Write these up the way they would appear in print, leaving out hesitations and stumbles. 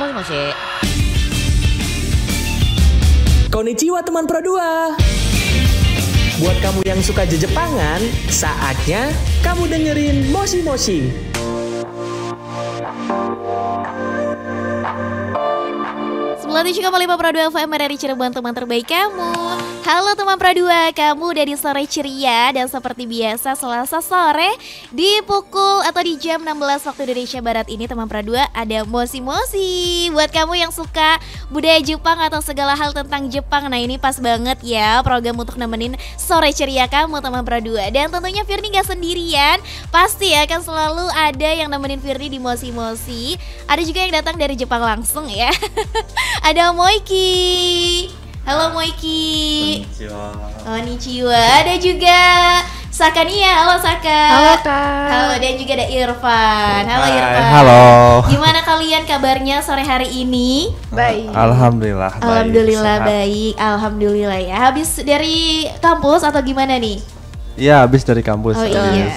もしもし。Konnichiwa teman Pro 2. Buat kamu yang suka Jepangan, saatnya kamu dengerin Moshi Moshi. Sebelum 7,5 Pro 2 FM dari Cirebon, teman terbaik kamu. Halo teman Pro 2, kamu udah di sore ceria. Dan seperti biasa Selasa sore di pukul atau di jam 16 waktu Indonesia Barat ini, teman Pro 2 ada Moshi Moshi. Buat kamu yang suka budaya Jepang atau segala hal tentang Jepang, nah ini pas banget ya program untuk nemenin sore ceria kamu teman Pro 2. Dan tentunya Firni gak sendirian, pasti akan selalu ada yang nemenin Firni di Moshi Moshi. Ada juga yang datang dari Jepang langsung ya. Ada Moiki. Halo Moiki. Konnichiwa. Ada juga Sakania. Halo Saka. Halo Kak. Halo, dan juga ada Irfan. Halo Irfan. Halo. Gimana kalian kabarnya sore hari ini? Baik. Alhamdulillah. Alhamdulillah sehat. baik. Alhamdulillah ya. Habis dari kampus atau gimana nih? Iya, habis dari kampus. Oh iya.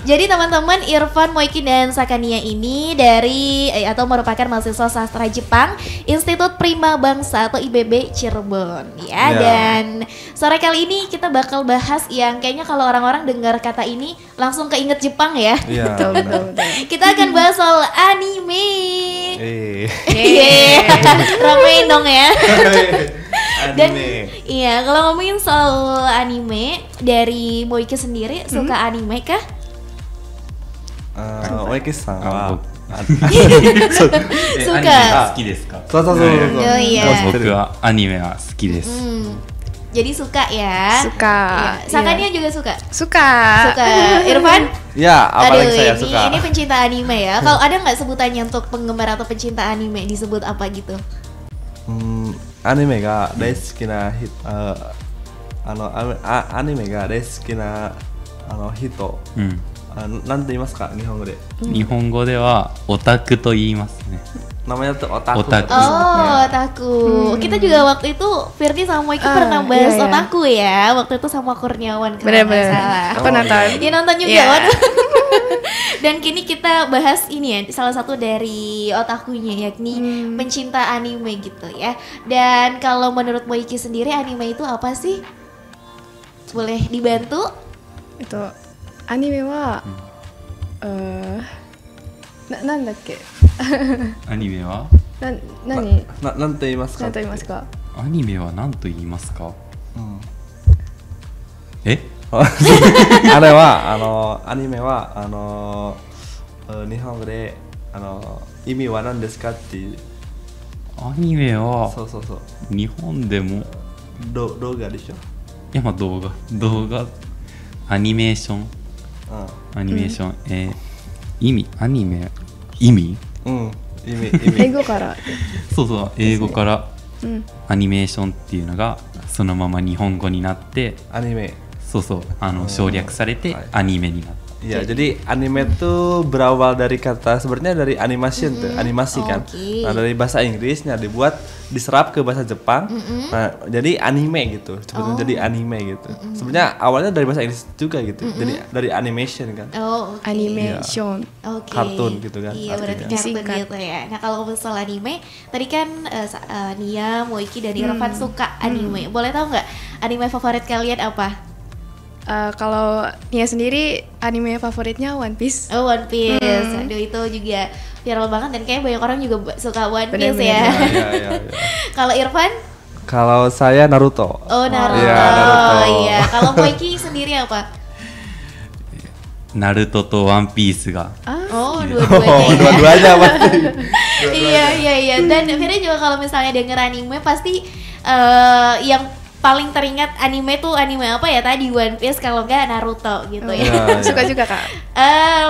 Jadi teman-teman, Irfan, Moiki, dan Sakania ini dari atau merupakan mahasiswa sastra Jepang Institut Prima Bangsa atau IBB Cirebon ya. Dan sore kali ini kita bakal bahas yang kayaknya kalau orang-orang dengar kata ini langsung keinget Jepang ya. Iya. Betul. Kita akan bahas soal anime. Iya. Ramein dong ya. Dan Anime. iya, kalau ngomongin soal anime, dari Moiki sendiri suka anime kah? Oiki-san wa Suka. 好きですか？そうそうそうそう。 Oh iya. 僕はアニメは好きです。 Jadi suka ya. Suka. Iya. Sakania juga suka. Suka. Suka. Irfan? Ya, apalagi Aduh, saya ini, suka. ini pencinta anime ya. Kalau ada nggak sebutannya untuk penggemar atau pencinta anime, disebut apa gitu? アニメが大好きな人、アニメが大好きな人、なんて言いますか日本語で。日本語ではオタクと言いますね。 namanya tuh otaku. Otaku. Oh, otaku. Kita juga waktu itu Firdi sama Moiki pernah bahas iya. otaku ya. Waktu itu sama Kurniawan kalau nggak Bener-bener. salah. Aku nonton. Ya nonton juga. Iya. Waduh. Dan kini kita bahas ini ya, salah satu dari otakunya yakni pencinta anime gitu ya. Dan kalau menurut Moiki sendiri anime itu apa sih? Boleh dibantu? Itu anime waなんだっけアニメは何なんて言いますか。何と言いますかアニメは何と言いますか？うんえ？あれはアニメは日本語で意味は何ですかっていう。アニメはそうそうそう。日本でも動画でしょ。いやまあ動画アニメーション意味アニメ意味うん意味英語からそうそう英語からうんアニメーションっていうのがそのまま日本語になってアニメ。そうそう省略されてはいアニメになった Ya, jadi anime tuh berawal dari kata sebenarnya dari animation tuh, animasi kan. Oke. Nah, dari bahasa Inggrisnya diserap ke bahasa Jepang. Nah, jadi anime gitu. Sebetulnya jadi anime gitu. Sebenarnya awalnya dari bahasa Inggris juga gitu. Jadi dari animation kan. Oh, oke. アニメーション Oke. Kartun gitu kan Iya berarti artinya. kartun Disingkat. gitu ya. Nah kalau soal anime, tadi kan Nia, Moiki, dan Irfan suka anime. Boleh tahu nggak anime favorit kalian apa? Kalau Nia sendiri anime favoritnya One Piece. Oh One Piece. Aduh itu juga viral banget dan kayak banyak orang juga suka One Piece Bener-bener. ya. Ya. Kalau Irfan? Kalau saya Naruto. Oh Naruto. Iya, Naruto. Iya. Kalau Moiki sendiri apa? ナルトとワンピースが Oh Oh, dua-duanya ya. dua-duanya pasti. Iya. Dan Fira juga kalau misalnya denger anime pasti yang paling teringat anime tuh anime apa ya tadi One Piece kalau enggak Naruto gitu ya. Ya, Suka juga Kak.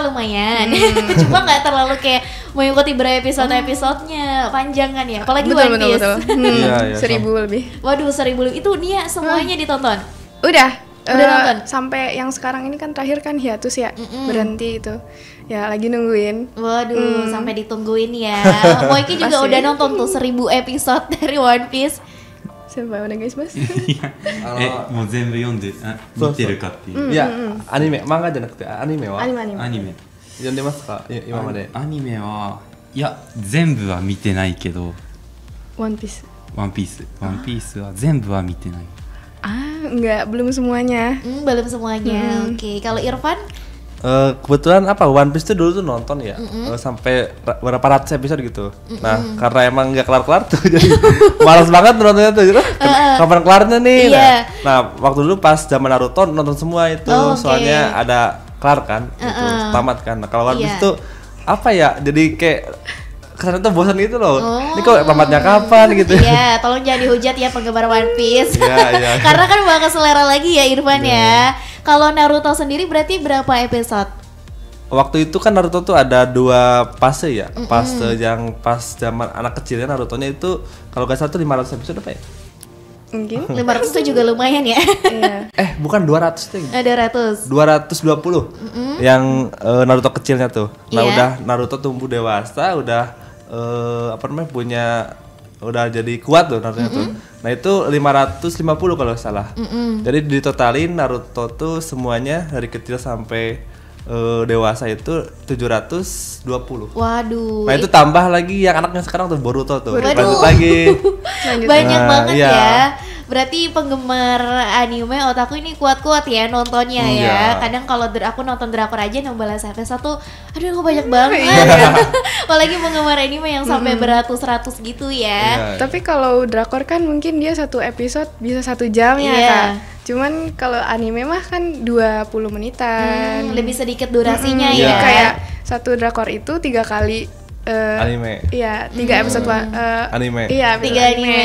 Lumayan. Cuma nggak terlalu kayak mengikuti berepisode-episodenya panjang kan ya. Apalagi One Piece. Iya, 1000 lebih. Waduh 1000 lebih. Itu Nia semuanya ditonton. Udah nonton? Sampai yang sekarang ini kan terakhir kan hiatus ya, berhenti itu. Ya lagi nungguin. Waduh sampai ditungguin ya. Moiki juga Pasti. udah nonton tuh 1000 episode dari One Piece. Senpai onegaishimasu. もう全部読んで見てるかっていう Ya, anime, manga じゃなくてアニメはアニメ。アニメ読んでますか今まで。アニメはいや全部は見てないけど、ワンピース。ワンピースは全部は見てない。 Enggak, belum semuanya. Belum semuanya. Oke, kalau Irfan? Kebetulan One Piece tuh dulu tuh nonton ya, sampai berapa ratus episode gitu. Nah, karena emang nggak kelar-kelar tuh, jadi malas banget nontonnya tuh. Kapan kelarnya nih? Nah, waktu dulu pas zaman Naruto nonton semua itu, soalnya ada kelar kan, itu tamat kan. Nah, kalau One Piece tuh apa ya? Jadi kayak kesannya tuh bosan gitu loh. Ini kok tamatnya kapan gitu? Iya, tolong jangan dihujat ya penggemar One Piece. Iya. Karena kan bakal selera lagi ya Irfan ya. Kalau Naruto sendiri berarti berapa episode? Waktu itu kan Naruto tuh ada 2 fase ya. Fase yang pas zaman anak kecilnya Naruto-nya itu kalau gak salah tuh 500 episode apa ya? Mungkin. 500 tuh juga lumayan ya. Bukan 200 deh. 200. 220 yang Naruto kecilnya tuh. Nah, udah Naruto tumbuh dewasa, udah udah jadi kuat tuh Naruto tuh. Nah, itu 550 kalau salah. Jadi ditotalin Naruto tuh semuanya dari kecil sampai dewasa itu 720. Waduh. Nah, itu tambah lagi yang anaknya sekarang tuh Boruto tuh. Lanjut lagi. Banyak banget iya. ya. Berarti penggemar anime otaku ini kuat-kuat ya nontonnya ya. Kadang kalau aku nonton drakor aja 16 episode tuh aduh kok banyak banget. Apalagi penggemar anime yang sampai beratus-ratus gitu ya. Tapi kalau drakor kan mungkin dia satu episode bisa 1 jam ya Kak. Cuman kalau anime mah kan 20 menitan. Lebih sedikit durasinya ya. Kayak satu drakor itu 3 kali anime. Iya, 3 episode anime. Iya, 3 anime.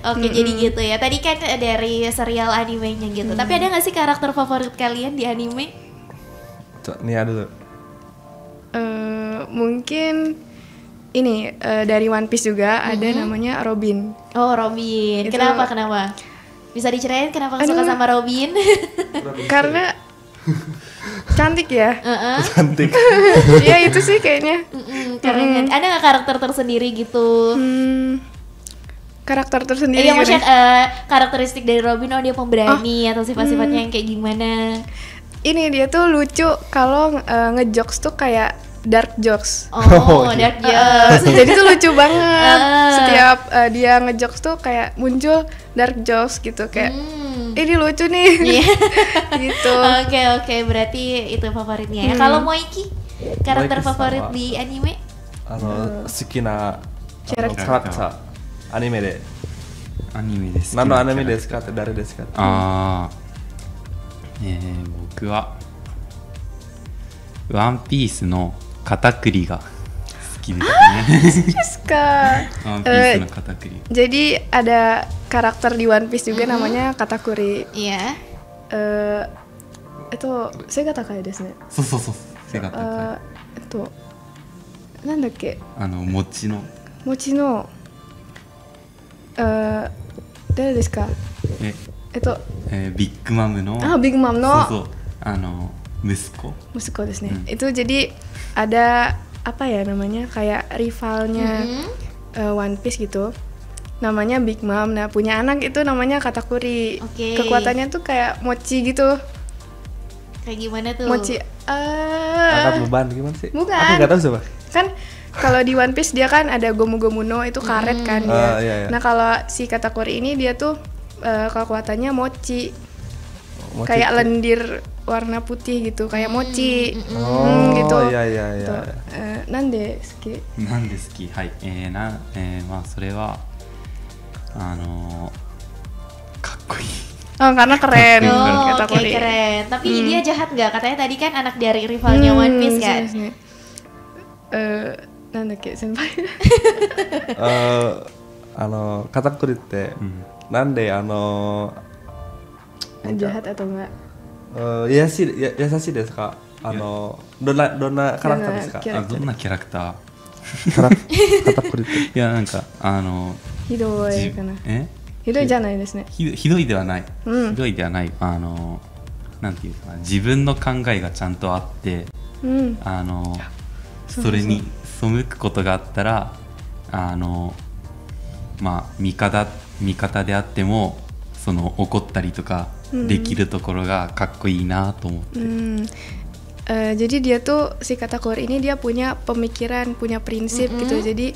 Oke, jadi gitu ya. Tadi kan dari serial animenya gitu. Tapi ada nggak sih karakter favorit kalian di anime? Nih ada tuh. Mungkin ini dari One Piece juga ada namanya Robin. Oh, Robin. Itu- Kenapa? Bisa diceritain kenapa suka sama Robin? Karena cantik ya. Cantik. Iya itu sih kayaknya. Keren. Ada nggak karakter tersendiri gitu? Karakter tersendiri. Iya, maksudnya gimana? karakteristik dari Robin, dia pemberani atau sifat-sifatnya yang kayak gimana? Ini dia tuh lucu kalau ngejokes tuh kayak dark jokes. Oh, dark jokes. Jadi tuh lucu banget. Setiap dia ngejokes tuh kayak muncul dark jokes gitu kayak ini lucu nih. Gitu. Oke, berarti itu favoritnya ya. Kalau Moiki, karakter Moiki favorit sama. di anime? 好きなキャラクターキャラクターアニメでアニメで好き何のアニメキャラですかって誰ですかってあ僕はワンピースの片栗が好きですね。 Suka. ワンピースの片栗。 Jadi ada karakter di One Piece juga namanya Katakuri. Iya. Itu背が高いですね。そうそうそう。背が高なんだっけ、い。餅の餅の誰ですか？ビッグマムの。ビッグマムのそうそう。息子ですね。Itu jadi ada apa ya namanya kayak rivalnya One Piece gitu. Namanya Big Mom. Nah, punya anak itu namanya Katakuri. Oke. Kekuatannya tuh kayak mochi gitu. Kayak gimana tuh? Mochi. angkat beban gimana sih? Bukan. Aku nggak tahu siapa. Kan kalau di One Piece dia kan ada Gomu-Gomu no itu karet kan dia. Iya. Nah, kalau si Katakuri ini dia tuh kekuatannya mochi. Kayak lendir warna putih gitu, kayak mochi. Gitu. Iya. Nande suki? なんで好きはいまあそれはかっこいい Oh, karena keren. Oh, oke, Katakuri. keren. Tapi dia jahat nggak? Katanya tadi kan anak dari rivalnya One Piece kan? Nandakke senpai. 片栗ってなんでJahat atau enggak? 優しいですかどんなキャラクターですかどんなキャラクタ片栗ってーいやなんかひどいかな。えひどいじゃないですね。ひどいではない、うんひどいではないなんていうかな自分の考えがちゃんとあってうん。それに背くことがあったらまあ味方であってもその怒ったりとかできるところがかっこいいなと思って、Jadi dia tuh si Katakuri ini dia punya pemikiran, punya prinsip gitu. Jadi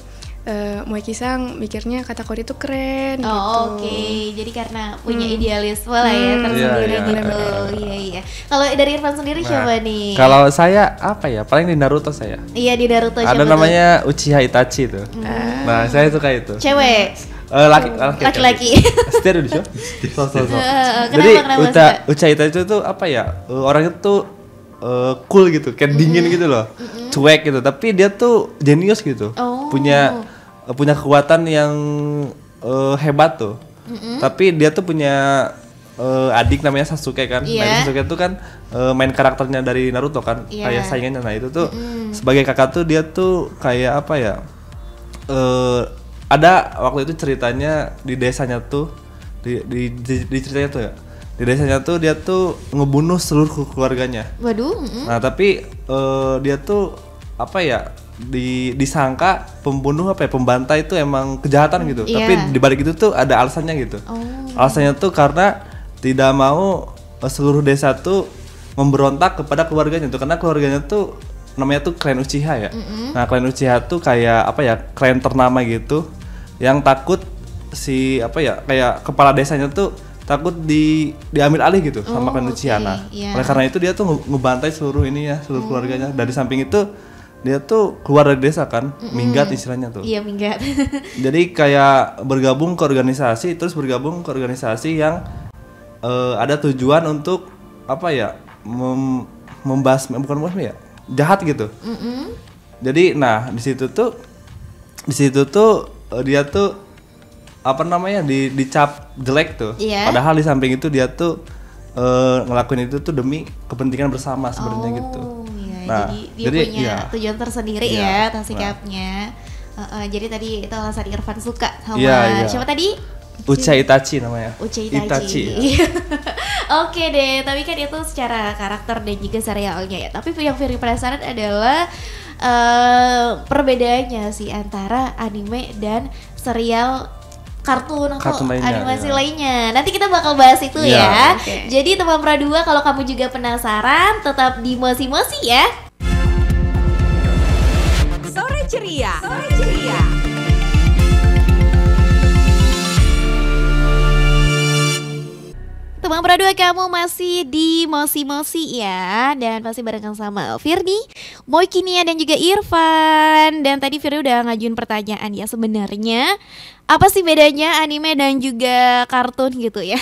Moe-ki-san mikirnya Katakuri itu keren gitu. Oke. Jadi karena punya idealisme lah ya tersendiri gitu. Iya. Kalau dari Irfan sendiri siapa nih? Kalau saya apa ya? Paling di Naruto saya. Iya di Naruto siapa ada namanya Uchiha Itachi itu. Nah, saya suka itu. Cewek. Laki-laki. Setia di show. Jadi Uchiha Itachi itu apa ya? Orangnya tuh cool gitu, kayak dingin gitu loh, cuek gitu. Tapi dia tuh jenius gitu, punya kekuatan yang hebat tuh. Tapi dia tuh punya adik namanya Sasuke kan. Nah, Sasuke tuh kan main karakternya dari Naruto kan, kayak saingannya. Nah itu tuh sebagai kakak tuh dia tuh kayak apa ya? Ada waktu itu ceritanya di desanya tuh, di ceritanya tuh ya. Di desanya tuh dia tuh ngebunuh seluruh keluarganya. Waduh. Nah tapi dia tuh apa ya, disangka pembunuh apa ya, pembantai itu emang kejahatan gitu. Tapi dibalik itu tuh ada alasannya gitu. Alasannya tuh karena tidak mau seluruh desa tuh memberontak kepada keluarganya tuh, karena keluarganya tuh namanya tuh klan Uchiha ya. Nah klan Uchiha tuh kayak apa ya, klan ternama gitu, yang takut si apa ya, kayak kepala desanya tuh takut diambil alih gitu sama klan Uchiha. Oleh karena itu dia tuh ngebantai seluruh ini ya, seluruh keluarganya. Dari samping itu dia tuh keluar dari desa kan, minggat istilahnya tuh. Iya, minggat. Jadi kayak bergabung ke organisasi yang ada tujuan untuk apa ya, bukan ya, jahat gitu. Jadi nah di situ tuh dia tuh apa namanya, dicap jelek tuh. Padahal di samping itu dia tuh ngelakuin itu tuh demi kepentingan bersama sebenarnya gitu. Nah, jadi dia punya tujuan tersendiri ya atas sikapnya. Jadi tadi itu alasan Irfan suka sama siapa tadi? Uchiha Itachi namanya. Uchiha Itachi. Oke deh, tapi kan itu secara karakter dan juga serialnya ya. Tapi yang Firly penasaran adalah perbedaannya sih antara anime dan serial kartun atau animasi lainnya. Nanti kita bakal bahas itu ya. Jadi teman Pradua, kalau kamu juga penasaran, tetap di Mosi-Mosi ya. Sore ceria. Teman Pradua, kamu masih di Mosi-Mosi ya. Dan pasti barengan sama Firdi, Moikinia dan juga Irfan. Dan tadi Firdi udah ngajuin pertanyaan ya, sebenarnya apa sih bedanya anime dan juga kartun gitu ya?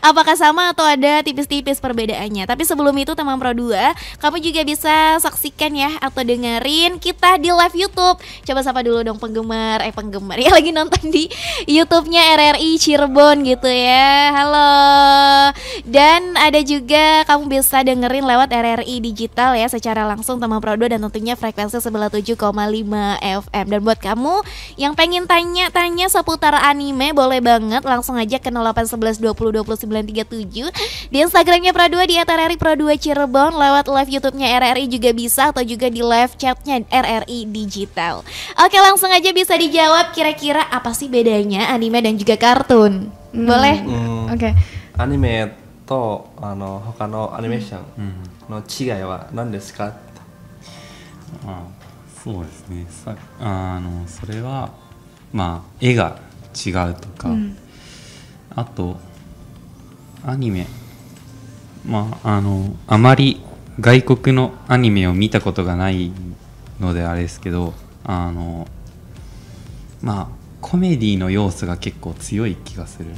Apakah sama atau ada tipis-tipis perbedaannya? Tapi sebelum itu teman Pro 2, kamu juga bisa saksikan ya atau dengerin kita di live YouTube. Coba sapa dulu dong penggemar ya, lagi nonton di YouTube-nya RRI Cirebon gitu ya. Halo. Dan ada juga kamu bisa dengerin lewat RRI Digital ya secara langsung teman Pro 2, dan tentunya frekuensi 97,5 FM. Dan buat kamu yang pengen tanya seputar anime, boleh banget langsung aja ke 0811 20 29 37 di Instagramnya Pro 2 di @RRI Pro 2 Cirebon, lewat live YouTube-nya RRI juga bisa, atau juga di live chat-nya RRI Digital. Oke, langsung aja bisa dijawab, kira-kira apa sih bedanya anime dan juga kartun? Boleh? Oke. Anime to hoka no animation no chigai wa nan desu ka? そうですね。それはまあ絵が違うとか、あとアニメ、あまり外国のアニメを見たことがないのであれですけど、コメディの要素が結構強い気がする、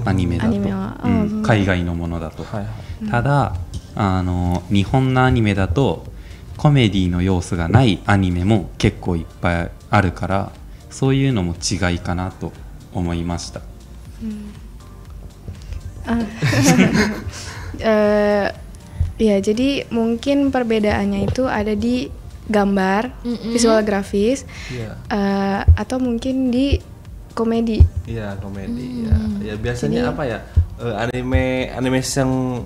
アニメだと、海外のものだと、ただ日本のアニメだとコメディの要素がないアニメも結構いっぱいあるから、そういうのも違いかなと思いました。Ya, jadi mungkin perbedaannya itu ada di gambar, visual grafis, atau mungkin di komedi. Iya, komedi. Ya biasanya jadi, apa ya, animasi yang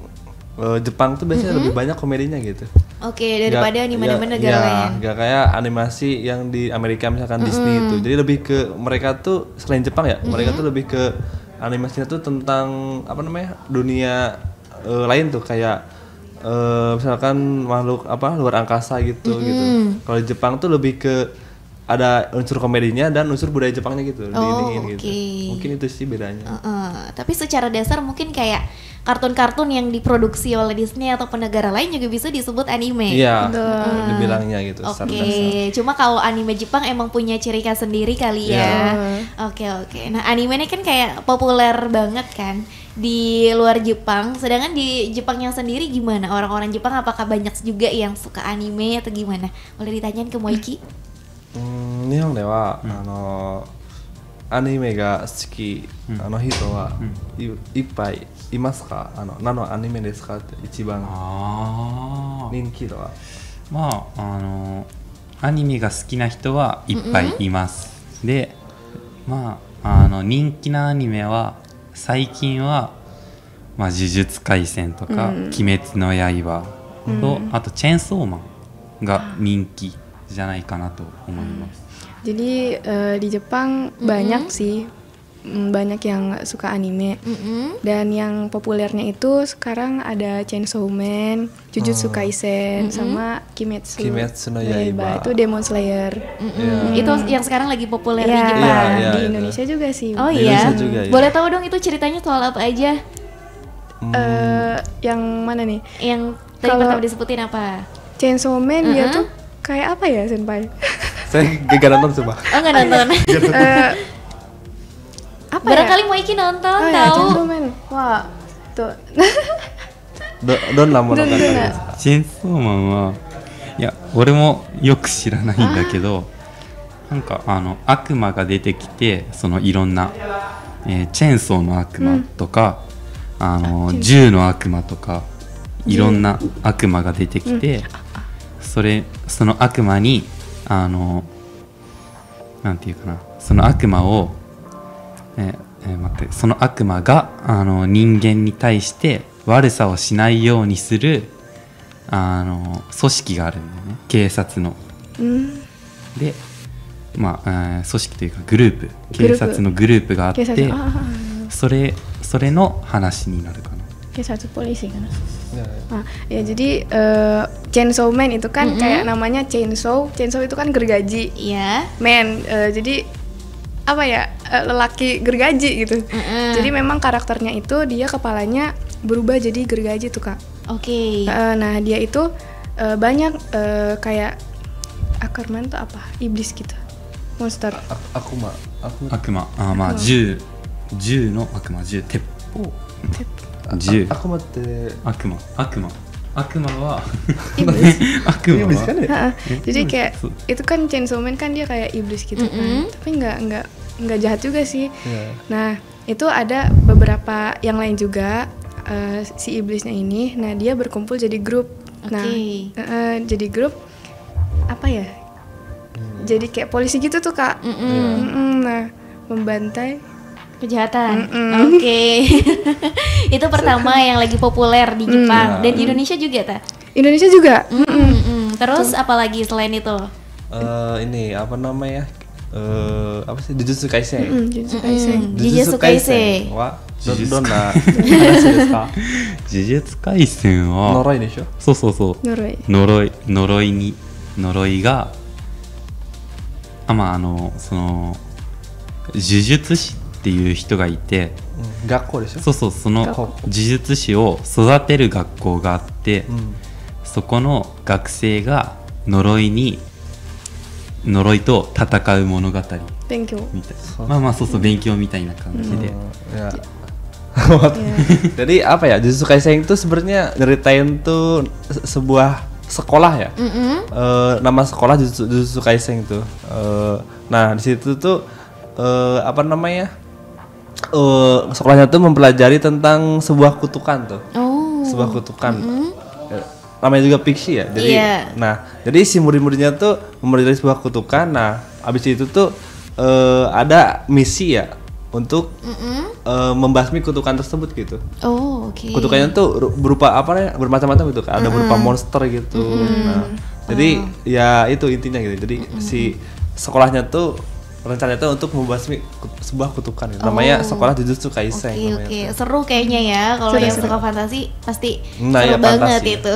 Jepang tuh biasanya lebih banyak komedinya gitu. Oke, daripada anime-anime negara lain. Gak kayak animasi yang di Amerika misalkan Disney itu. Jadi lebih ke mereka tuh selain Jepang ya, mereka tuh lebih ke animasinya tuh tentang apa namanya, dunia lain tuh, kayak misalkan makhluk luar angkasa gitu gitu. Kalau di Jepang tuh lebih ke ada unsur komedinya dan unsur budaya Jepangnya gitu. Gitu. Mungkin itu sih bedanya. Tapi secara dasar mungkin kayak kartun-kartun yang diproduksi oleh Disney ataupun negara lain juga bisa disebut anime. Iya, dibilangnya gitu. Oke, cuma kalau anime Jepang emang punya ciri khas sendiri kali ya. Oke. Nah, anime ini kan kayak populer banget kan di luar Jepang. Sedangkan di Jepangnya sendiri gimana? Orang-orang Jepang apakah banyak juga yang suka anime atau gimana? Boleh ditanyain ke Moiki? 日本では、アニメが好き、人は、いっぱいいますか？何のアニメですかって一番人気度は？まあアニメが好きな人はいっぱいいます。で、まあ人気なアニメは最近は呪術廻戦とか、鬼滅の刃と、あとチェーンソーマンが人気じゃないかなと思います。Jadi di Jepang banyak sih, banyak yang suka anime. Dan yang populernya itu sekarang ada Chainsaw Man, Jujutsu Kaisen, sama Kimetsu no Yaiba. Itu Demon Slayer. Itu yang sekarang lagi populer di Jepang. Di Indonesia juga sih. Oh iya, boleh tahu dong itu ceritanya soal apa aja? Yang mana nih? Yang tadi pertama disebutin apa? Chainsaw Man dia tuh kayak apa ya, Senpai? Saya gak nonton coba. Oh, nggak nonton. Apa barangkali ya? Moiki nonton, tahu. Chainsaw Man. Wah, tuh. Don lah mau nonton. チェーンソーマンはいや俺もよく知らないんだけど、なんか悪魔が出てきて、そのいろんな、チェーンソーの悪魔とか、銃の悪魔とかいろんな悪魔が出てきて、その悪魔になんていうかな、その悪魔をその悪魔が人間に対して悪さをしないようにする組織があるんだよね、警察の。で、組織というかグループ、警察のグループがあって、それの話になるかな。Kayak satu polisi kan. Ya jadi Chainsaw Man itu kan kayak namanya Chainsaw itu kan gergaji. Iya. Man, jadi apa ya, lelaki gergaji gitu. Jadi memang karakternya itu dia kepalanya berubah jadi gergaji tuh, Kak. Oke. Nah dia itu banyak kayak Ackerman tuh apa? Iblis gitu, monster. Akuma. 銃の悪魔、鉄砲。銃。悪魔って。悪魔はiblis kan ya? Jadi kayak itu kan Chainsaw Man kan dia kayak iblis gitu kan. Tapi nggak jahat juga sih. Nah, itu ada beberapa yang lain juga si iblisnya ini. Nah, dia berkumpul jadi grup. Nah, jadi grup apa ya? Jadi kayak polisi gitu tuh, Kak. Nah, membantai kejahatan. Oke. Itu pertama yang lagi populer di Jepang dan di Indonesia juga ta? Indonesia juga. Terus apa lagi selain itu? Ini apa namanya? Apa sih? Jujutsu Kaisen. Jujutsu Kaisen. Wah, don na. 呪術廻戦は呪いでしょ？そう。呪いがその呪術師っていう人がいて、学校でしょ？そう、その呪術師を育てる学校があって、そこの学生が呪いと戦う物語勉強みたいな。そう、勉強みたいな感じで。Jadi apa ya, Jujutsu Kaisen itu sebenarnya nyeritain tuh sebuah sekolah ya. Nama sekolah Jujutsu Kaisen itu. Nah di situ tuh apa namanya, sekolahnya tuh mempelajari tentang sebuah kutukan tuh. Sebuah kutukan. Namanya juga fiksi ya. Jadi jadi si murid-muridnya tuh mempelajari sebuah kutukan. Nah abis itu tuh ada misi ya untuk membasmi kutukan tersebut gitu. Kutukannya tuh berupa apa ya, bermacam-macam gitu kan. Ada berupa monster gitu. Nah jadi ya itu intinya gitu. Jadi si sekolahnya tuh rencana itu untuk membasmi sebuah kutukan gitu. Namanya Sekolah Jujutsu Kaisen. Oke. Seru kayaknya ya kalau yang suka fantasi pasti Nah, seru ya, banget fantasi. itu.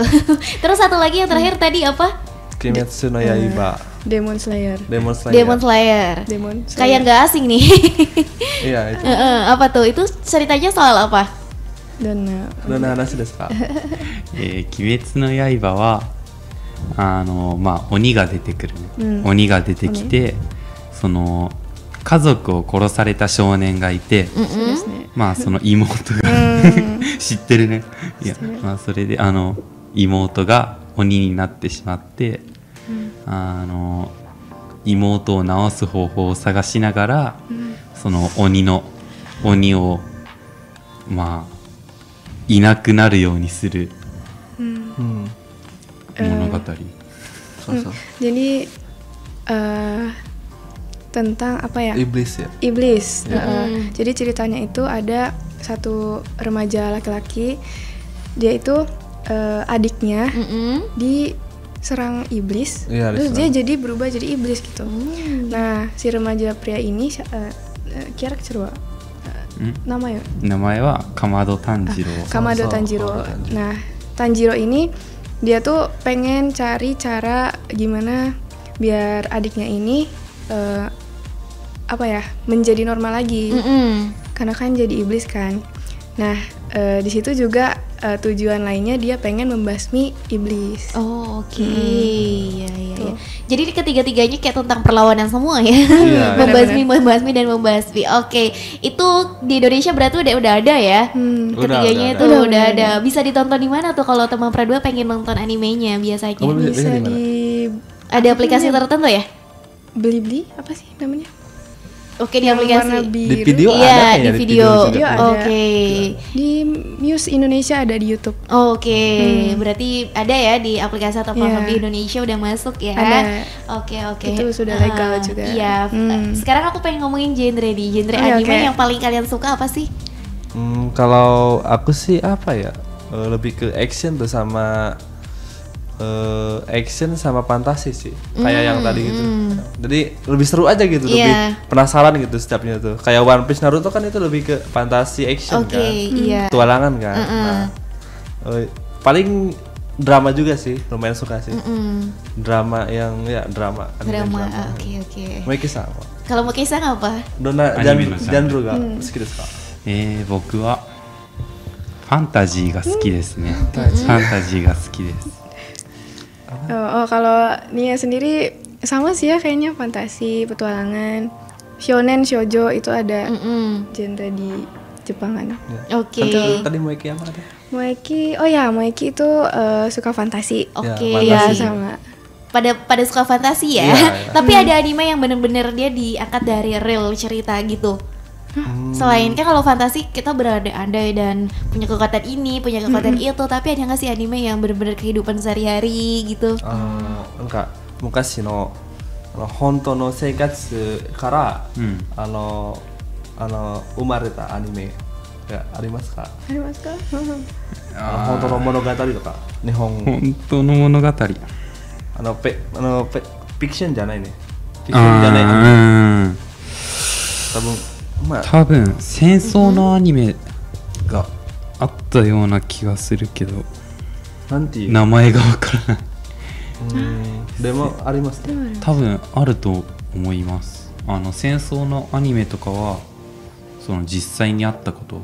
Terus satu lagi yang terakhir tadi apa? Kimetsu no Yaiba. Demon Slayer. Demon Slayer. Demon Slayer. Kayak nggak asing nih. Iya, itu. Apa tuh? Itu ceritanya soal apa? Dan Hanashi desu ka? 鬼滅の刃はまあ鬼が出てくるね、鬼が出てきて、その家族を殺された少年がいて、そうですね。まあその妹が知ってるね。いや、まあそれで妹が鬼になってしまって、妹を治す方法を探しながら、その鬼をまあいなくなるようにする物語。 Jadi tentang apa ya? Iblis ya. Iblis. Jadi ceritanya itu ada satu remaja laki-laki, dia itu adiknya diserang iblis, Iya, terus diserang. dia jadi berubah jadi iblis gitu. Nah, si remaja pria ini karakter nama ya? 名前はかまど炭治郎。 Kamado Tanjiro. Nah, Tanjiro ini dia tuh pengen cari cara gimana biar adiknya ini apa ya, menjadi normal lagi. Karena kan jadi iblis kan. Nah, di situ juga tujuan lainnya dia pengen membasmi iblis. Oh, oke. Iya. Jadi ketiga-tiganya kayak tentang perlawanan semua ya. Iya, membasmi dan membasmi. Oke. Itu di Indonesia berarti udah ada ya. Ketiganya Udah itu ada. udah ada. Bisa ditonton di mana tuh kalau teman Pradua pengen nonton animenya biasanya? Kamu Bisa di mana? di Ada aplikasi tertentu ya? Beli-beli apa sih namanya? Oke, di Yang warna aplikasi. biru. Di video ada Iya, kayaknya, di video. Video ada. Oke. Di Muse Indonesia ada di YouTube. Oke, berarti ada ya di aplikasi atau platform Iya. di Indonesia udah masuk ya. Ada. Oke. Itu sudah legal juga. Iya. Sekarang aku pengen ngomongin genre nih. Genre Oke, anime oke. yang paling kalian suka apa sih? Kalau aku sih apa ya? Lebih ke action tuh sama action sama fantasi sih. Kayak yang tadi gitu. Jadi lebih seru aja gitu, Iya. lebih penasaran gitu setiapnya tuh. Kayak One Piece, Naruto kan itu lebih ke fantasi action Oke, kan. iya. Petualangan kan. Nah, paling drama juga sih, lumayan suka sih. Drama yang ya drama. anime Drama. Oke. Maiki sama. Kalau mau kisah apa? Dona Anime noジャンルが好きですか？僕はファンタジーが好きですね。ファンタジーが好きです。 Kalau Nia sendiri sama sih ya, kayaknya fantasi, petualangan, shonen, shoujo itu ada genre di Jepangan. Oke. Tadi Maiki apa ada? Moeki itu suka fantasi. Oke. Ya, Ya fantasi. sama. Pada suka fantasi ya. Iya. Tapi ada anime yang bener-bener dia diangkat dari real cerita gitu. Selain kan kalau fantasi kita berandai-andai dan punya kekuatan ini, punya kekuatan itu, tapi ada nggak sih anime yang bener-bener kehidupan sehari-hari gitu? なんか昔の本当の生活から生まれたアニメがありますか？ Arimasu ka? 本当の物語とか日本本当の物語。フィクションじゃないね。フィクションじゃないアニメ。多分まあ多分戦争のアニメがあったような気がするけどなんていう名前がわからない。でもありますね。多分あると思います。戦争のアニメとかはその実際にあったこと、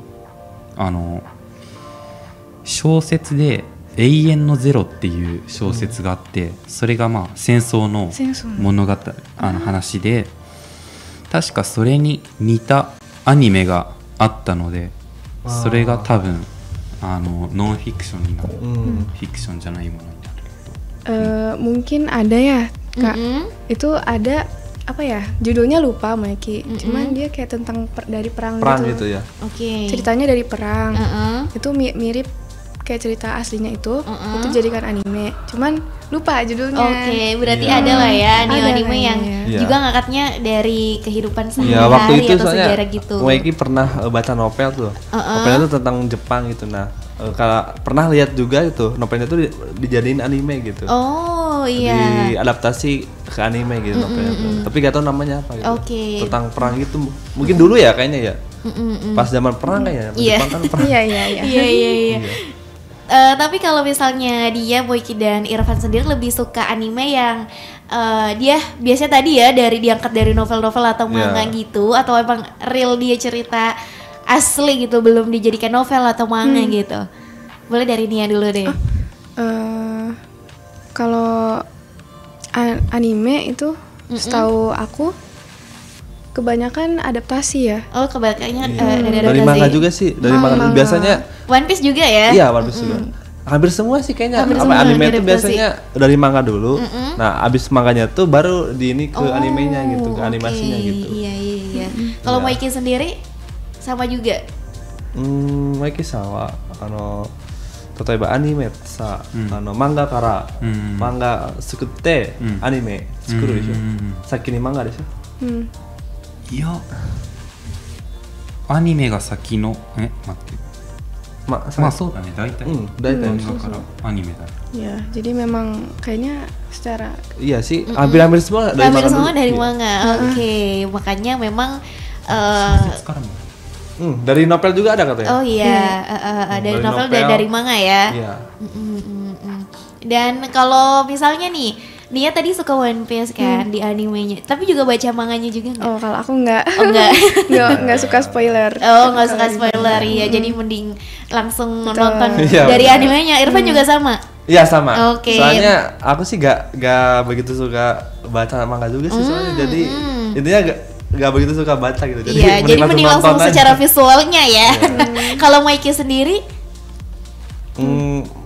小説で永遠のゼロっていう小説があって、それがまあ戦争の物語、話で、確かそれに似たアニメがあったので、それが多分ノンフィクションになる、フィクションじゃないものになる。 Mungkin ada ya Kak. Itu ada apa ya? Judulnya lupa Maiki. Cuman dia kayak tentang dari perang gitu ya. Oke. Ceritanya dari perang. Itu mirip kayak cerita aslinya itu jadikan anime. Cuman lupa judulnya. Oke, berarti ada lah ya anime kayaknya, yang ya. juga ngangkatnya dari kehidupan Ya waktu sehari-hari itu atau soalnya sejarah gitu. Maiki pernah baca novel tuh. Novelnya tuh tentang Jepang gitu. Nah, kalau pernah lihat juga itu novelnya tuh dijadiin anime gitu. Oh, Oh iya. Diadaptasi ke anime gitu novelnya tuh. Tapi gak tahu namanya apa gitu. Oke. Tentang perang gitu. Mungkin dulu ya kayaknya ya. Pas zaman perang kayaknya. Iya. Jepang kan perang. Iya. Tapi kalau misalnya dia Moiki dan Irfan sendiri lebih suka anime yang dia biasanya tadi ya diangkat dari novel-novel atau manga gitu, atau emang real dia cerita asli gitu, belum dijadikan novel atau manga gitu. Boleh dari Nia dulu deh. Kalau anime itu setahu aku kebanyakan adaptasi ya. Oh, kebanyakannya dari adaptasi. Dari manga juga sih, dari manga biasanya. One Piece juga ya? Iya, One Piece juga. Hampir semua sih kayaknya. Anime itu biasanya dari manga dulu. Nah, abis manganya tuh baru ke animenya gitu, ke animasinya gitu. Iya. Kalau Moiki sendiri sama juga? Moiki sama.例えばアニメさ、漫画から漫画作ってアニメ作るでしょ。先に漫画でしょ。いや、アニメが先の待って。まあそうだね、大体漫画からアニメだ。Ya, jadi memang kayaknya secara iya sih, hampir semua dari manga. Hampir semua dari manga. Oke, makanya memang dari novel juga ada katanya. Oh iya, dari novel dan dari manga ya. Iya. Dan kalau misalnya nih, Nia tadi suka One Piece kan di animenya, tapi juga baca manganya juga nggak? Oh, kalau aku nggak. Oh nggak. nggak suka spoiler. Oh nggak suka spoiler ya, jadi mending langsung nonton dari animenya. Irfan juga sama? Iya sama. Oke. Soalnya aku sih gak begitu suka baca manga juga sih soalnya, jadi intinya gak begitu suka baca gitu. Jadi iya, jadi mending langsung secara visualnya ya. Kalau Moiki sendiri?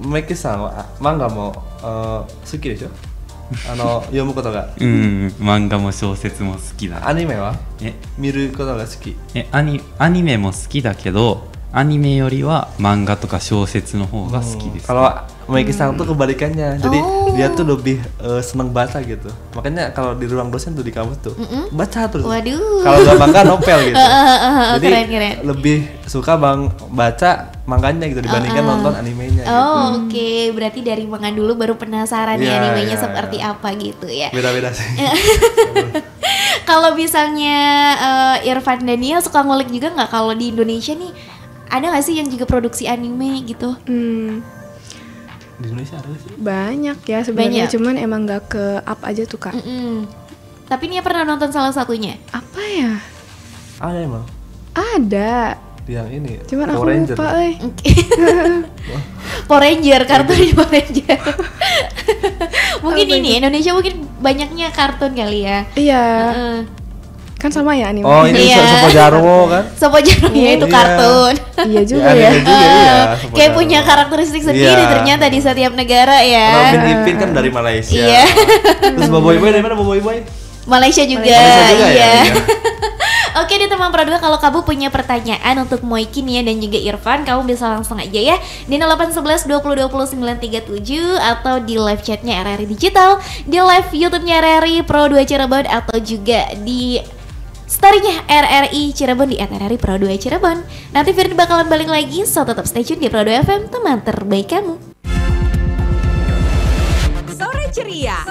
Moiki sama manga mo suki desho? 読むことが漫画も小説も好きだ。アニメは見ることが好き。アニメも好きだけど、アニメよりは漫画とか小説の方が好きです。Kalau Moiki sang tuh kebalikannya, jadi dia tuh lebih seneng baca gitu. Makanya kalau di ruang dosen tuh di kampus tuh baca terus. Waduh. Kalau nggak manga novel gitu. Jadi keren. lebih suka baca manganya gitu dibandingkan nonton animenya. Oh gitu. Oke, berarti dari manga dulu baru penasaran nih animenya seperti apa gitu ya. Beda-beda sih. Kalau misalnya Irfan dan Nia suka ngulik juga nggak kalau di Indonesia nih? Ada nggak sih yang juga produksi anime gitu? Di Indonesia ada sih? Banyak ya sebenarnya, cuman emang nggak ke up aja tuh Kak. Tapi Nia pernah nonton salah satunya? Apa ya? Ada emang? Ada. Yang ini, cuman aku Ranger. lupa Power Ranger, kartun Power Ranger. Mungkin ini Indonesia mungkin banyaknya kartun kali ya. Iya. Kan sama ya anime. Oh ini Sopo Jarwo kan? Sopo Jarwo ya itu kartun. Iya juga ya. Kayak punya karakteristik sendiri ternyata di setiap negara ya. Robin Ipin kan dari Malaysia. Iya. Terus Boboiboy dari mana Boboiboy? Malaysia juga. Iya. Oke deh teman Pro 2, kalau kamu punya pertanyaan untuk Moiki, Nia dan juga Irfan, kamu bisa langsung aja ya di 0811 20 20 937 atau di live chatnya RRI Digital, di live YouTube-nya RRI Pro 2 Cirebon, atau juga di story-nya RRI Cirebon di @RRI Pro 2 Cirebon. Nanti Firdi bakalan balik lagi, so tetap stay tune di Pro 2 FM, teman terbaik kamu. Sore ceria.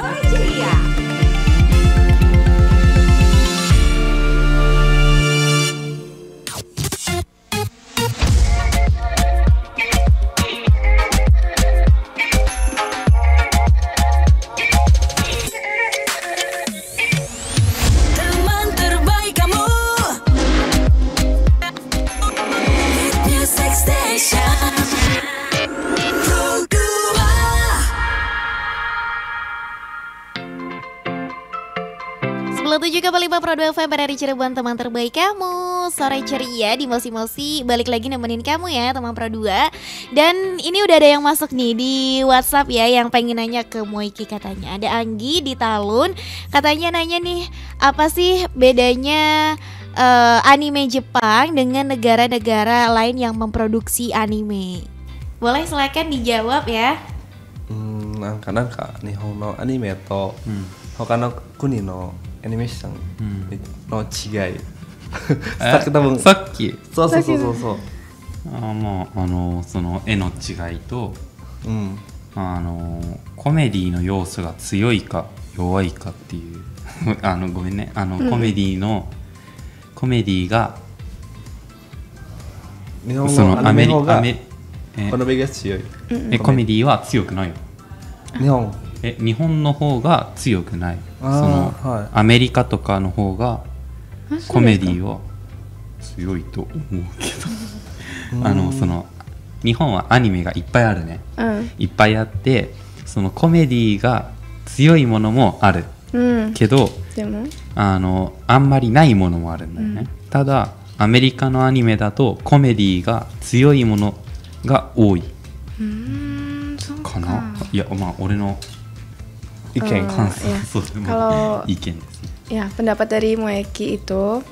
Lima Pro 2 FM dari Cirebon, teman terbaik kamu. Sore ceria di Mosi-Mosi, balik lagi nemenin kamu ya teman Pro 2. Dan ini udah ada yang masuk nih di WhatsApp ya, yang pengen nanya ke Moiki katanya. Ada Anggi di Talun, katanya nanya nih, apa sih bedanya anime Jepang dengan negara-negara lain yang memproduksi anime? Boleh silakan dijawab ya. Karena Nihon no anime to hoka no kuni no animation no chigai.さっきそうまあその絵の違いと、コメディの要素が強いか弱いかっていうごめんねコメディが日本そののアニメの方がえコメディが強い。コメディは強くないよ。日本の方が強くない。その、はい、アメリカとかの方がコメディは強いと思うけどその日本はアニメがいっぱいあるね、いっぱいあってそのコメディが強いものもある、けどでもあんまりないものもあるんだよね、ただアメリカのアニメだとコメディが強いものが多いかな。いやまあ俺の意見感想意見ですね。Ya, pendapat dari Moeki itu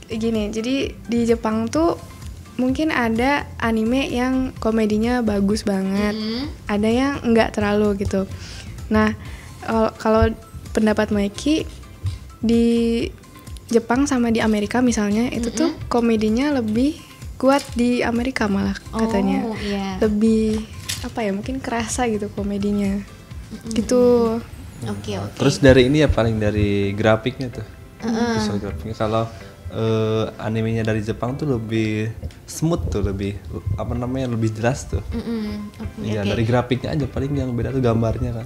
gini, jadi di Jepang tuh mungkin ada anime yang komedinya bagus banget, ada yang enggak terlalu gitu. Nah, kalau pendapat Moeki di Jepang sama di Amerika misalnya itu tuh komedinya lebih kuat di Amerika malah katanya. Lebih apa ya, mungkin kerasa gitu komedinya. Gitu. Oke. Terus dari ini ya paling dari grafiknya tuh. Visual grafiknya kalau animenya dari Jepang tuh lebih smooth tuh, lebih apa namanya, lebih jelas tuh. Iya, dari grafiknya aja paling yang beda tuh gambarnya kan.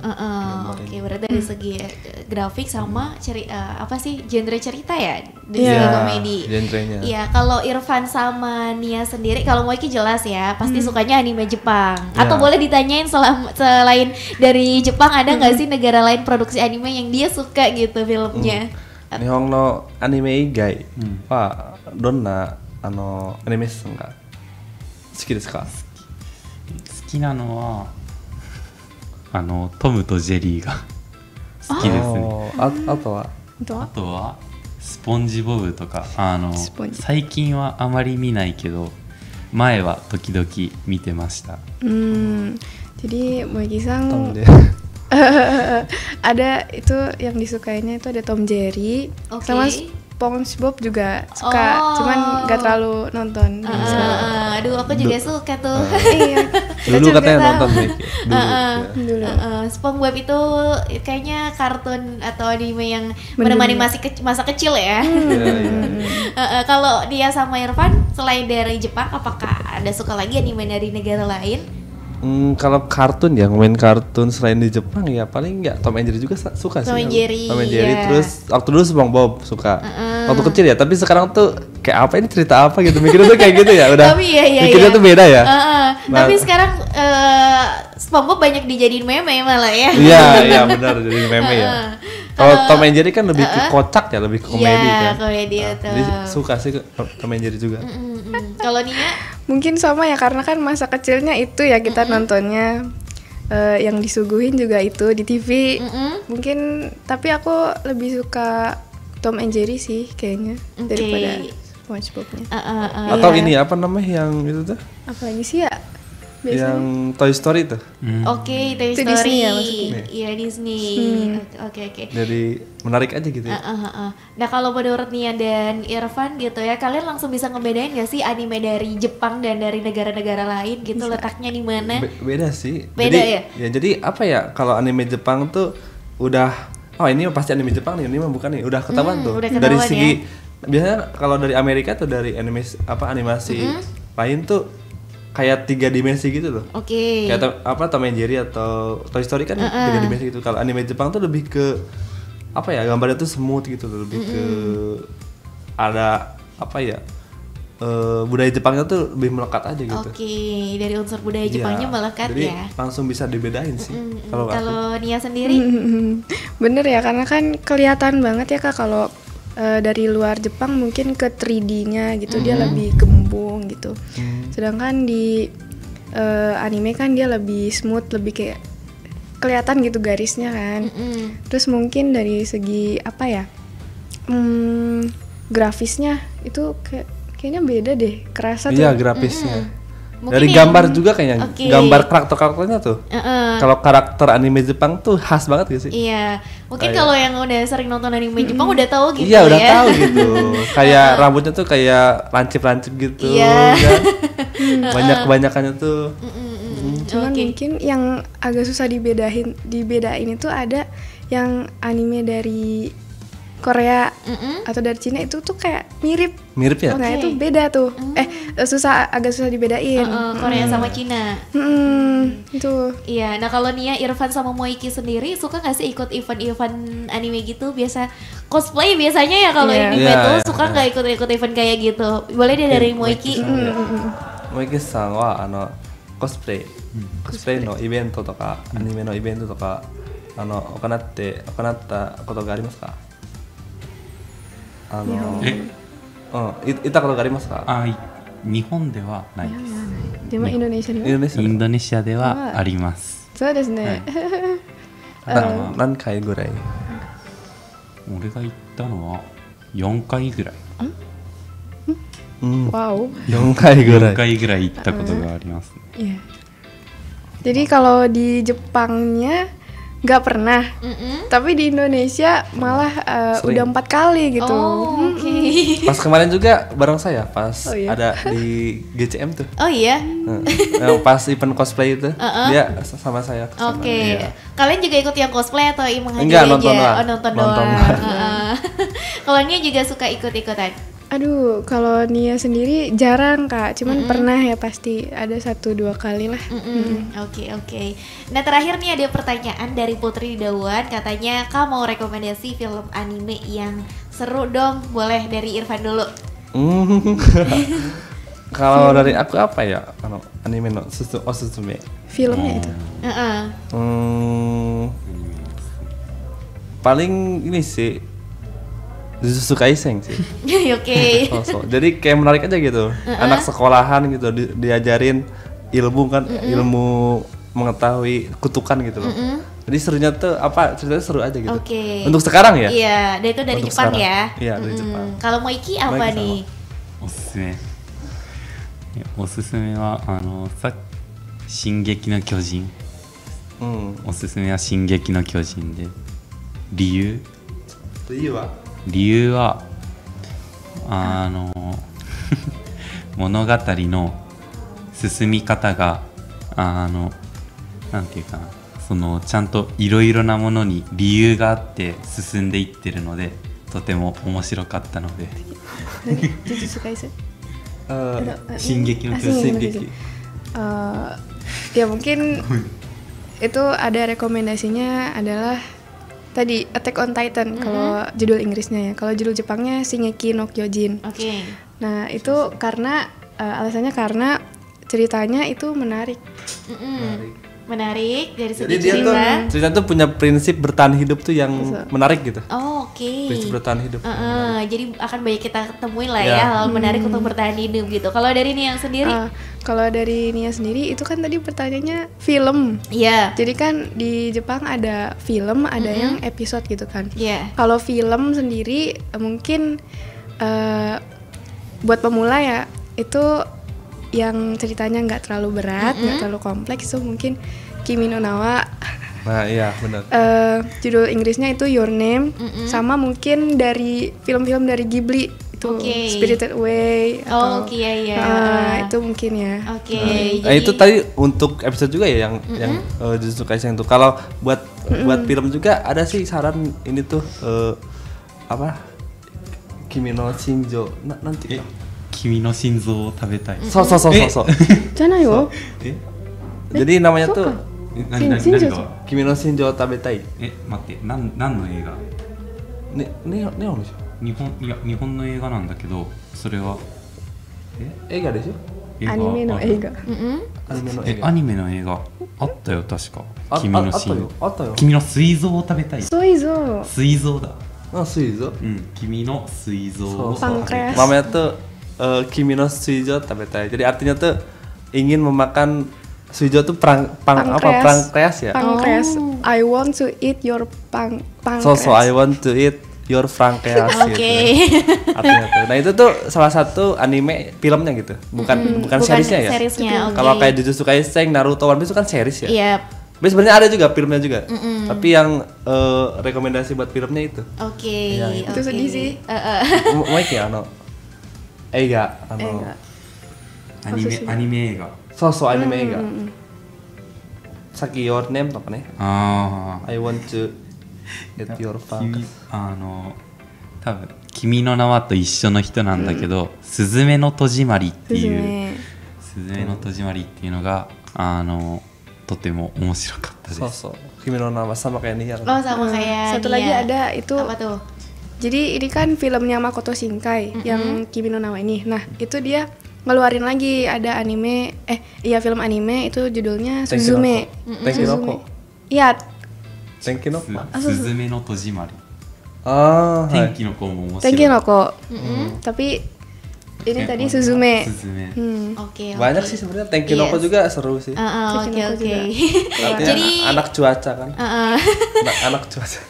Oke, berarti dari segi grafik sama apa sih genre cerita ya dari segi komedi. Genrenya. Iya, kalau Irfan sama Nia sendiri, kalau Moeki jelas ya pasti sukanya anime Jepang. Atau boleh ditanyain selain dari Jepang ada nggak sih negara lain produksi anime yang dia suka gitu filmnya? 日本のアニメ以外はどんなアニメさんが好きですか？好きなのはトムとジェリーが好きですね。あとはスポンジボブとか最近はあまり見ないけど前は時々見てました。Jadi Moeki-san ada itu yang disukainya itu ada Tom Jerry, sama SpongeBob juga suka, cuman nggak terlalu nonton. Aduh, aku juga suka tuh. Iya. Dulu katanya nonton dulu. SpongeBob itu kayaknya kartun atau anime yang menemani masa kecil ya. Kalau dia sama Irfan selain dari Jepang, apakah ada suka lagi anime dari negara lain? Kalau kartun ya, main kartun selain di Jepang ya paling nggak Tom and Jerry juga suka sih. Tom and Jerry, terus waktu dulu SpongeBob suka. Waktu kecil ya, tapi sekarang tuh kayak apa ini cerita apa gitu, mikirnya tuh kayak gitu ya, udah. Tapi iya. Mikirnya tuh beda ya. Tapi sekarang SpongeBob banyak dijadiin meme malah ya. Iya benar, jadi meme ya. Kalau Tom and Jerry kan lebih ke kocak ya, lebih ke komedi kan. Iya, komedi tuh. Jadi suka sih Tom and Jerry juga. Kalau Nia? Mungkin sama ya, karena kan masa kecilnya itu ya kita nontonnya, yang disuguhin juga itu di TV. Mungkin tapi aku lebih suka Tom and Jerry sih kayaknya daripada SpongeBob-nya. Atau ini apa namanya yang itu tuh? Apa lagi sih ya? Biasanya. Yang Toy Story tuh. Oke, Toy Itu Story. Disney ya maksudnya? Iya, Disney. Oke. Jadi menarik aja gitu ya. Nah, kalau menurut Nia dan Irfan gitu ya, kalian langsung bisa ngebedain gak sih anime dari Jepang dan dari negara-negara lain gitu, letaknya di mana? Beda sih. Beda jadi, ya? Ya jadi apa ya, kalau anime Jepang tuh udah, oh ini pasti anime Jepang nih, ini mah bukan nih, udah ketahuan tuh. Udah ketahuan dari segi ya? Biasanya kalau dari Amerika tuh dari animasi lain tuh kayak 3 dimensi gitu loh. Oke. Kayak Tom and Jerry atau Toy Story kan 3 dimensi gitu. Kalau anime Jepang tuh lebih ke apa ya, gambarnya tuh smooth gitu loh, lebih ke ada apa ya, budaya Jepangnya tuh lebih melekat aja gitu. Oke, dari unsur budaya Jepangnya melekat jadi ya. langsung bisa dibedain sih. Kalau Nia sendiri? Bener ya, karena kan kelihatan banget ya Kak kalau dari luar Jepang mungkin ke 3D-nya gitu, dia lebih gembung gitu. Sedangkan di anime kan dia lebih smooth, lebih kayak kelihatan gitu garisnya kan. Terus mungkin dari segi apa ya, grafisnya itu kayaknya beda deh, kerasa tuh. Iya, grafisnya. Mungkin dari gambar juga kayaknya, gambar karakternya tuh. Kalau karakter anime Jepang tuh khas banget gitu sih. Iya, mungkin kalau yang udah sering nonton anime Jepang udah tahu gitu. Iya, udah tahu gitu. Kayak rambutnya tuh kayak lancip-lancip gitu. Iya. Kan? Kebanyakannya tuh. Cuman mungkin yang agak susah dibedain itu ada yang anime dari Korea atau dari Cina itu tuh kayak mirip ya? Nah itu beda tuh, agak susah dibedain. Korea sama Cina. Itu. Iya, nah kalau Nia, Irfan sama Moiki sendiri suka nggak sih ikut event-event anime gitu? Biasa cosplay biasanya ya kalau anime tuh suka nggak ikut event kayak gitu? Boleh deh dari Moiki. Moiki-san wa cosplay no イベントとかアニメのイベントとか行ったことがありますか？行ったことがありますか？日本ではないです。でもインドネシアにはインドネシアではあります。そうですね。何回ぐらい？俺が行ったのは4回ぐらい。Wow. 4回ぐらい。4回ぐらい行ったことがありますね。Jadi kalau di Jepangnya nggak pernah, tapi di Indonesia malah udah 4 kali gitu. Pas kemarin juga bareng saya, pas ada di GCM tuh. Oh iya? Pas event cosplay itu, dia sama saya. Kalian juga ikut yang cosplay atau menghadiri aja? Nonton doang. Kalau Nia juga suka ikut-ikutan? Aduh, kalau Nia sendiri jarang Kak, cuman pernah ya pasti ada 1-2 kali lah. Oke. Nah terakhir nih ada pertanyaan dari Putri Dawan, katanya Kak mau rekomendasi film anime yang seru dong, boleh dari Irfan dulu. Kalau dari aku apa ya, anime no osusume. Filmnya itu. Paling ini sih. Jujutsu Kaisen sih. Oke. Jadi kayak menarik aja gitu. Anak sekolahan gitu diajarin ilmu kan, ilmu mengetahui kutukan gitu loh. Jadi serunya tuh ceritanya seru aja gitu. Untuk sekarang ya? Iya, dan itu dari Jepang sekarang. Ya. Iya, dari Jepang. Kalau Moiki apa nih? おすすめは進撃の巨人。おすすめは進撃の巨人で。理由は物語の進み方がなんていうかな、ちゃんといろいろなものに理由があって進んでいってるので、とても面白かったので。進撃の巨人。Ya mungkin itu ada rekomendasinya adalah tadi Attack on Titan kalau judul Inggrisnya ya. Kalau judul Jepangnya Shingeki no Kyojin. Nah itu karena alasannya karena ceritanya itu menarik. Menarik dari segi cerita tuh punya prinsip bertahan hidup tuh yang menarik gitu. Prinsip bertahan hidup. Jadi akan banyak kita temuin lah ya hal menarik untuk bertahan hidup gitu. Kalau dari Nia sendiri? Kalau dari Nia sendiri itu kan tadi pertanyaannya film. Iya. Jadi kan di Jepang ada film, ada yang episode gitu kan. Iya. Kalau film sendiri mungkin buat pemula ya itu yang ceritanya nggak terlalu berat, nggak terlalu kompleks, itu mungkin Kimi no Na wa. Nah iya benar. Judul Inggrisnya itu Your Name, sama mungkin dari film-film dari Ghibli itu Spirited Away. Itu mungkin ya. Jadi itu tadi untuk episode juga ya yang Jujutsu Kaisen itu. Kalau buat film juga ada sih saran ini tuh Kimi no Shinjo nanti. Kimi no Shinzo 食べたい。そう。じゃないよ。Jadi namanya tuh Kimi no Shinjo 食べたい。待って、何の映画？ネオンでしょ。日本の映画なんだけど、それは映画でしょ。アニメの映画。アニメの映画あったよ確か。君のシーン。あったよ。君の膵臓を食べたい。膵臓だ。膵臓。君の膵臓を食べたい。Namanya tuh Kimi no Suizo tabetai. Jadi artinya tuh ingin memakan Suizo tuh pankreas ya. Pankreas. I want to eat your pankreas. So I want to eat your pankreas gitu. Artinya tuh. Nah itu tuh salah satu anime filmnya gitu. Bukan seriesnya ya. Kalau kayak Jujutsu Kaisen, Naruto, One Piece itu kan series ya. Iya. Tapi sebenarnya ada juga filmnya juga. Tapi yang rekomendasi buat filmnya itu. Itu sedih sih. Moiki映画アニメ映画そうアニメ映画 Saki your name とかね。I want to get your funk。多分君の名はと一緒の人なんだけど、すずめの戸締まりっていうすずめの戸締まりっていうのがとても面白かったです。そうそう。君の名はsama kayak Nia。Oh sama kayak Satu lagi ada itu. Apa tuh? Jadi ini kan filmnya Makoto Shinkai yang Kimi no Na wa ini. Nah, itu dia ngeluarin lagi ada anime film anime itu judulnya Suzume. Tenkinoko. Iya. Tenkinoko. すずめの戸締まり。天気の子も面白い。Tenkinoko. Tapi ini tadi Suzume. Oke. Banyak sih sebenarnya. Tenkinoko juga seru sih. Oke. Jadi anak cuaca kan. Anak cuaca.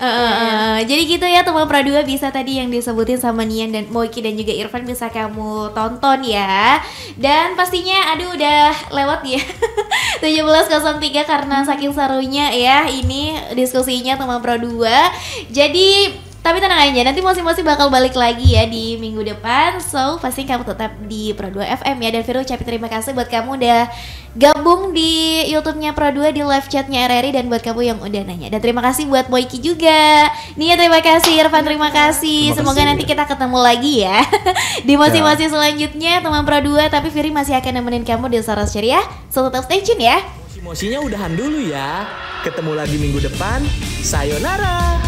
Jadi gitu ya teman Pradua, bisa tadi yang disebutin sama Nian dan Moiki dan juga Irfan bisa kamu tonton ya. Dan pastinya aduh udah lewat ya 17.03 karena saking serunya ya ini diskusinya teman Pradua. Jadi tapi tenang aja, nanti masing-masing bakal balik lagi ya di minggu depan. So, pasti kamu tetap di Pro2 FM ya. Dan Viro ucapin terima kasih buat kamu udah gabung di YouTube-nya Pro2 di live chat-nya RRI. Dan buat kamu yang udah nanya. Dan terima kasih buat Moiki juga. Nia terima kasih, Irfan terima kasih. Semoga nanti kita ketemu lagi ya di masing-masing selanjutnya teman Pro2. Tapi Viri masih akan nemenin kamu di Saras Ceria. So, tetap stay tune ya. Emosinya udahan dulu ya. Ketemu lagi minggu depan. Sayonara.